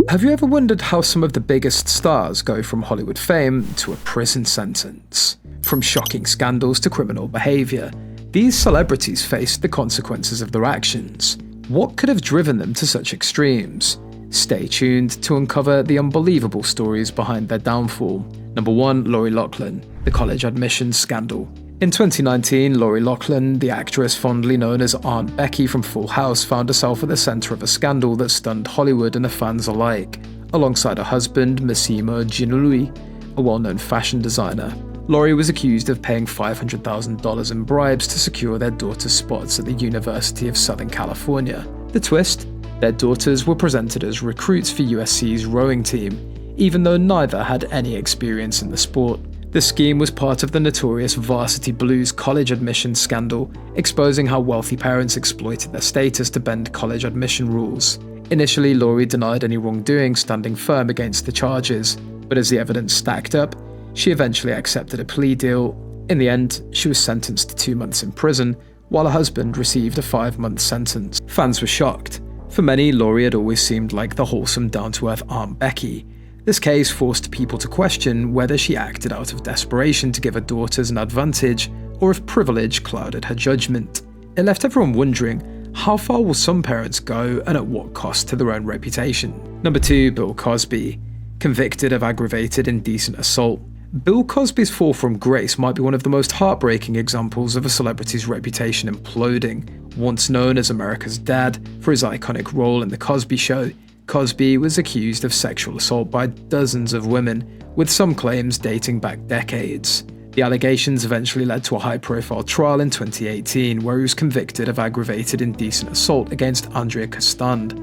Have you ever wondered how some of the biggest stars go from Hollywood fame to a prison sentence? From shocking scandals to criminal behaviour, these celebrities faced the consequences of their actions. What could have driven them to such extremes? Stay tuned to uncover the unbelievable stories behind their downfall. Number 1. Lori Loughlin, the college admissions scandal. In 2019, Lori Loughlin, the actress fondly known as Aunt Becky from Full House, found herself at the centre of a scandal that stunned Hollywood and her fans alike. Alongside her husband, Massimo Giannulli, a well-known fashion designer, Lori was accused of paying $500,000 in bribes to secure their daughter's spots at the University of Southern California. The twist? Their daughters were presented as recruits for USC's rowing team, even though neither had any experience in the sport. The scheme was part of the notorious Varsity Blues college admissions scandal, exposing how wealthy parents exploited their status to bend college admission rules. Initially, Lori denied any wrongdoing, standing firm against the charges, but as the evidence stacked up, she eventually accepted a plea deal. In the end, she was sentenced to 2 months in prison, while her husband received a 5-month sentence. Fans were shocked. For many, Lori had always seemed like the wholesome, down-to-earth Aunt Becky. This case forced people to question whether she acted out of desperation to give her daughters an advantage, or if privilege clouded her judgment. It left everyone wondering, how far will some parents go and at what cost to their own reputation? Number 2. Bill Cosby, convicted of aggravated indecent assault. Bill Cosby's fall from grace might be one of the most heartbreaking examples of a celebrity's reputation imploding. Once known as America's dad for his iconic role in The Cosby Show, Cosby was accused of sexual assault by dozens of women, with some claims dating back decades. The allegations eventually led to a high-profile trial in 2018 where he was convicted of aggravated indecent assault against Andrea Costand,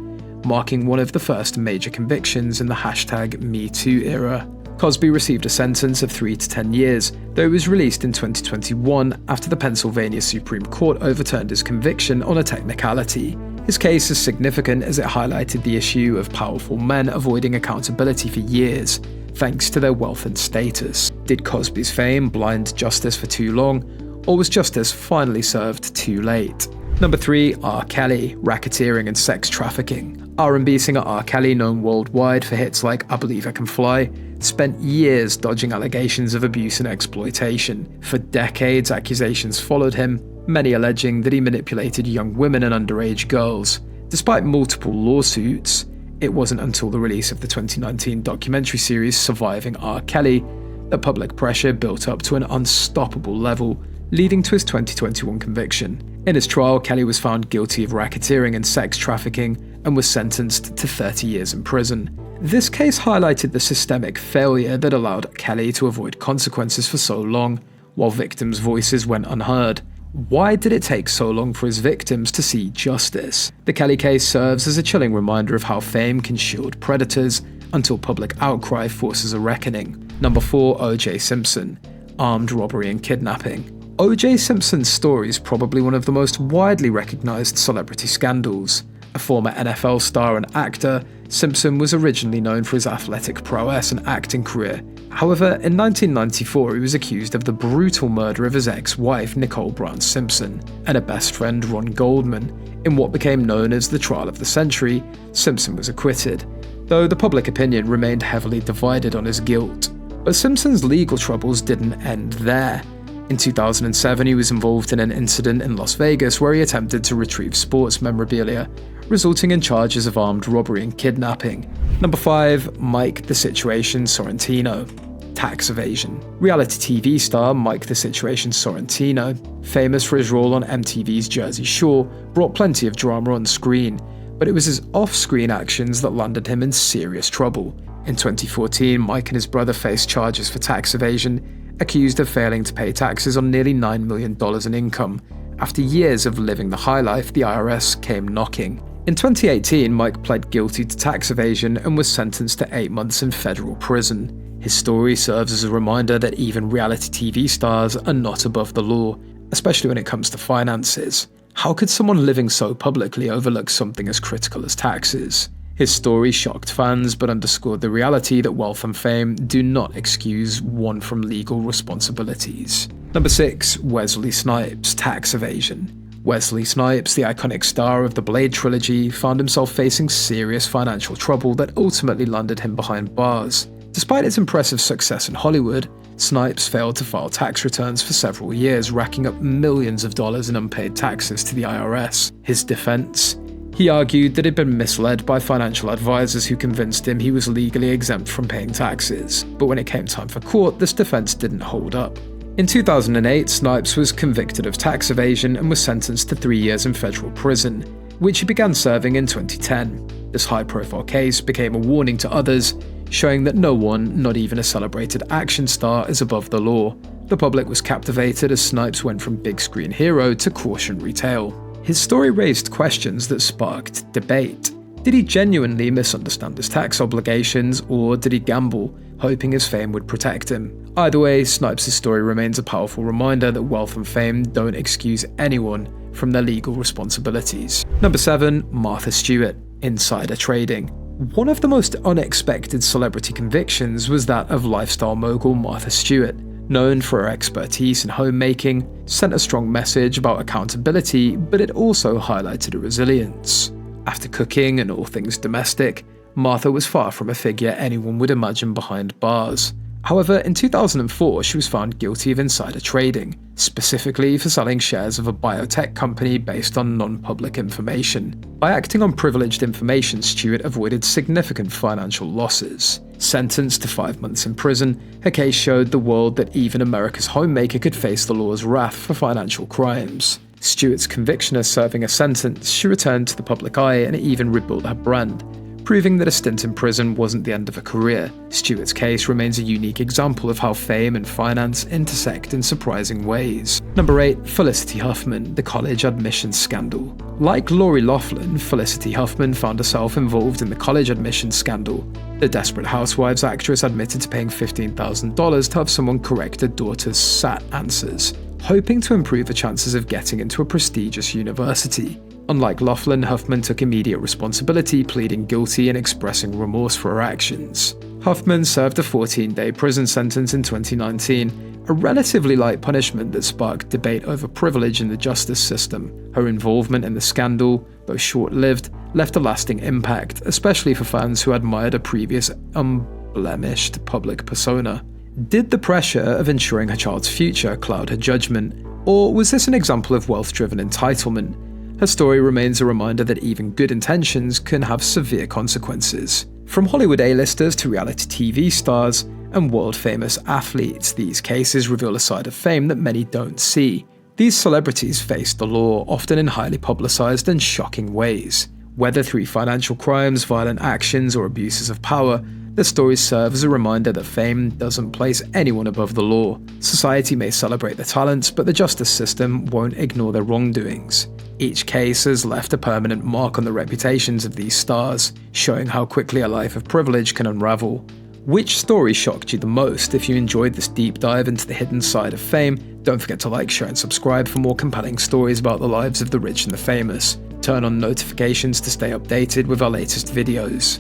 marking one of the first major convictions in the #MeToo era. Cosby received a sentence of 3 to 10 years, though he was released in 2021 after the Pennsylvania Supreme Court overturned his conviction on a technicality. His case is significant as it highlighted the issue of powerful men avoiding accountability for years, thanks to their wealth and status. Did Cosby's fame blind justice for too long, or was justice finally served too late? Number 3. R. Kelly, racketeering and sex trafficking. R&B singer R. Kelly, known worldwide for hits like I Believe I Can Fly, spent years dodging allegations of abuse and exploitation. For decades, accusations followed him, many alleging that he manipulated young women and underage girls. Despite multiple lawsuits, it wasn't until the release of the 2019 documentary series Surviving R. Kelly that public pressure built up to an unstoppable level, leading to his 2021 conviction. In his trial, Kelly was found guilty of racketeering and sex trafficking and was sentenced to 30 years in prison. This case highlighted the systemic failure that allowed Kelly to avoid consequences for so long, while victims' voices went unheard. Why did it take so long for his victims to see justice? The Kelly case serves as a chilling reminder of how fame can shield predators until public outcry forces a reckoning. Number 4. O.J. Simpson, armed robbery and kidnapping. O.J. Simpson's story is probably one of the most widely recognized celebrity scandals. A former NFL star and actor, Simpson was originally known for his athletic prowess and acting career. However, in 1994 he was accused of the brutal murder of his ex-wife Nicole Brown Simpson and her best friend Ron Goldman. In what became known as the trial of the century, Simpson was acquitted, though the public opinion remained heavily divided on his guilt. But Simpson's legal troubles didn't end there. In 2007, he was involved in an incident in Las Vegas where he attempted to retrieve sports memorabilia, resulting in charges of armed robbery and kidnapping. Number 5. Mike the Situation Sorrentino, tax evasion. Reality TV star Mike the Situation Sorrentino, famous for his role on MTV's Jersey Shore, brought plenty of drama on screen, but it was his off-screen actions that landed him in serious trouble. In 2014, Mike and his brother faced charges for tax evasion, accused of failing to pay taxes on nearly $9 million in income. After years of living the high life, the IRS came knocking. In 2018, Mike pled guilty to tax evasion and was sentenced to 8 months in federal prison. His story serves as a reminder that even reality TV stars are not above the law, especially when it comes to finances. How could someone living so publicly overlook something as critical as taxes? His story shocked fans but underscored the reality that wealth and fame do not excuse one from legal responsibilities. Number 6. Wesley Snipes, tax evasion. Wesley Snipes, the iconic star of the Blade trilogy, found himself facing serious financial trouble that ultimately landed him behind bars. Despite its impressive success in Hollywood, Snipes failed to file tax returns for several years, racking up millions of dollars in unpaid taxes to the IRS. His defense? He argued that he'd been misled by financial advisors who convinced him he was legally exempt from paying taxes. But when it came time for court, this defense didn't hold up. In 2008, Snipes was convicted of tax evasion and was sentenced to 3 years in federal prison, which he began serving in 2010. This high-profile case became a warning to others, showing that no one, not even a celebrated action star, is above the law. The public was captivated as Snipes went from big-screen hero to cautionary tale. His story raised questions that sparked debate. Did he genuinely misunderstand his tax obligations, or did he gamble, hoping his fame would protect him? Either way, Snipes' story remains a powerful reminder that wealth and fame don't excuse anyone from their legal responsibilities. Number 7. Martha Stewart, insider trading. One of the most unexpected celebrity convictions was that of lifestyle mogul Martha Stewart. Known for her expertise in homemaking, sent a strong message about accountability, but it also highlighted her resilience. After cooking and all things domestic, Martha was far from a figure anyone would imagine behind bars. However, in 2004, she was found guilty of insider trading, specifically for selling shares of a biotech company based on non-public information. By acting on privileged information, Stewart avoided significant financial losses. Sentenced to 5 months in prison, her case showed the world that even America's homemaker could face the law's wrath for financial crimes. Stewart's conviction as serving a sentence, she returned to the public eye and even rebuilt her brand, proving that a stint in prison wasn't the end of a career. Stewart's case remains a unique example of how fame and finance intersect in surprising ways. Number 8. Felicity Huffman, the college admissions scandal. Like Lori Loughlin, Felicity Huffman found herself involved in the college admissions scandal. The Desperate Housewives actress admitted to paying $15,000 to have someone correct her daughter's SAT answers, hoping to improve her chances of getting into a prestigious university. Unlike Loughlin, Huffman took immediate responsibility, pleading guilty and expressing remorse for her actions. Huffman served a 14-day prison sentence in 2019, a relatively light punishment that sparked debate over privilege in the justice system. Her involvement in the scandal, though short-lived, left a lasting impact, especially for fans who admired her previous unblemished public persona. Did the pressure of ensuring her child's future cloud her judgment, or was this an example of wealth-driven entitlement? Her story remains a reminder that even good intentions can have severe consequences. From Hollywood A-listers to reality TV stars and world-famous athletes, these cases reveal a side of fame that many don't see. These celebrities face the law, often in highly publicized and shocking ways. Whether through financial crimes, violent actions, or abuses of power, their stories serve as a reminder that fame doesn't place anyone above the law. Society may celebrate their talents, but the justice system won't ignore their wrongdoings. Each case has left a permanent mark on the reputations of these stars, showing how quickly a life of privilege can unravel. Which story shocked you the most? If you enjoyed this deep dive into the hidden side of fame, don't forget to like, share, and subscribe for more compelling stories about the lives of the rich and the famous. Turn on notifications to stay updated with our latest videos.